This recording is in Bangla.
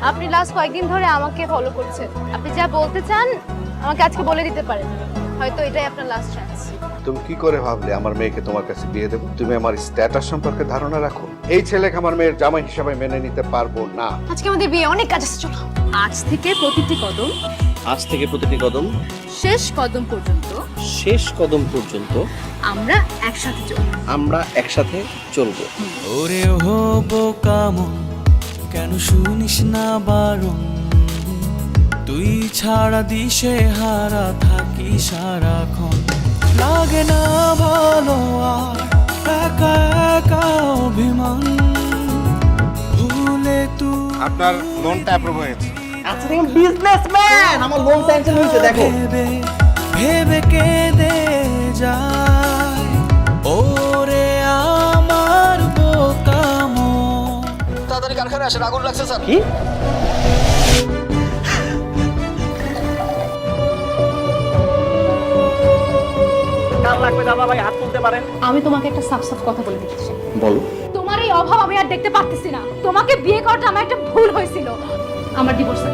আপনি লাস্ট কয়েকদিন ধরে আমাকে ফলো করছেন। আপনি যা বলতে চান আমাকে আজকে বলে দিতে পারেন, হয়তো এটাই আপনার লাস্ট চান্স। তুমি কি করে ভাবলে আমার মেয়েকে তোমার কাছে বিয়ে দেবো? তুমি আমার স্ট্যাটাস সম্পর্কে ধারণা রাখো। এই ছেলেকে আমার মেয়ের জামাই হিসাবে মেনে নিতে পারবো না। আজকে আমাদের বিয়ে, অনেক কাজ আছে, চলো। আজ থেকে প্রতিটি কদম শেষ কদম পর্যন্ত আমরা একসাথে চলবো। ওরে হবো কামন, কেন শুনিস না বারণ? তুই ছাড়া দিশে হারা থাকি সারাক্ষণ। লাগে না ভালো আর একা একা অভিমান, ভুলে তুই আপনার লোনটা অ্যাপ্রুভ হয়েছে। আচ্ছা দেখুন, বিজনেসম্যান, আমার লোন স্যাংশন হয়েছে, দেখো। ভেবে ভেবে কেঁদে যায় ওরে আমার বোকামো। তাড়াতাড়ি কারখানায় আসেন, আগুন লাগছে স্যার। কি? কার লাগবে দাদা ভাই, হাত তুলতে পারেন। আমি তোমাকে একটা সাফ সাফ কথা বলে দিতে চাই। বলো। তোমার এই অভাব আমি আর দেখতে পারতেছি না। তোমাকে বিয়ে করাটা আমার একটা ভুল হয়েছিল। আমার ডিভোর্স চাই।